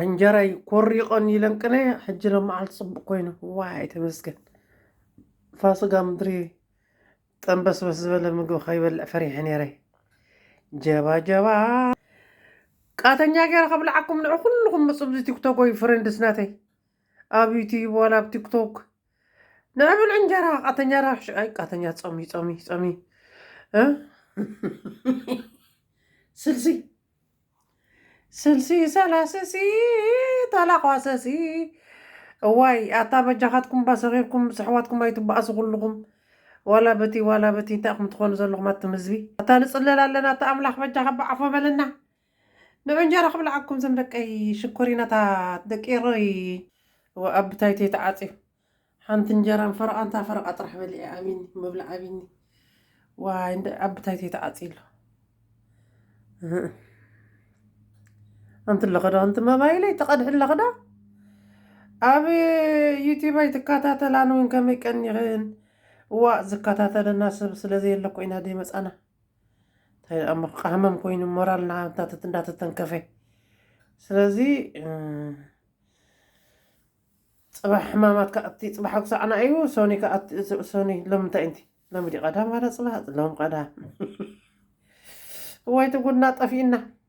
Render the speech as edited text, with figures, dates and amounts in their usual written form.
እንጀራይ ኮሪቆን ይለንቅነ ሕጂ ለመዓልቲ ፅቡቅ ኮይኑ ዋይ ተመስገን ፋሲጋ ምድሪ ጠንበስበስ ዝበለ ምግቢ ከይበልዕ ፈሪሐ ነይረ ጀባ ጀባ ቃተኛ ገይረ ከብልዓኩም ንዑ ኩልኩም መፁ ብዚ ቲክቶክ ወይ ፍሬንድስ ናተይ ኣብ ዩቲዩብ ዋላ ኣብ ቲክቶክ ንዕብል እንጀራ ቃተኛ ራብሽ ኣይ ቃተኛ ፀሚ ስልሲ ስልሲ ሰላስሲ ተላቋሰሲ እዋይ ኣታ በጃኻትኩም ባሰኺርኩም ስሕዋትኩም ኣይትበኣሱ ኩልኩም ዋላ በቲ እንታይኹም ትኾኑ ዘለኹም ኣትምዝቢ ኣታ ንፅለል ኣለና እታ ኣምላኽ በጃኻ በዓፎ በለና ንዑ እንጀራ ክብልዓኩም ዘም ደቀይ ሽኮሪናታ ደቂሮይ ኣብታይተይ ተዓፂዩ ሓንቲ እንጀራን ፈረቓ እንታ ፈረቓ ጥራሕ በሊዐ ኣሚኒ ምብላዕ ኣቢኒ ዋይ ኣብታይተይ ተዓፂሉ أنت اللي خدا أنت ما بايلي تقدح اللي خدا أبي يوتيوب يتكاتات لانو إن كم يكن يغين وزكاتات الناس سلزي اللي كوين هدي مسألة هاي أما قهمم كوين مورالنا تاتت تنكفي سلزي صباح حمامات كأتي صباح أقصى أنا أيوه سوني كأتي سوني لم تأنتي لم دي قدام هذا صباح لم قدام وايد تقول ناطفينا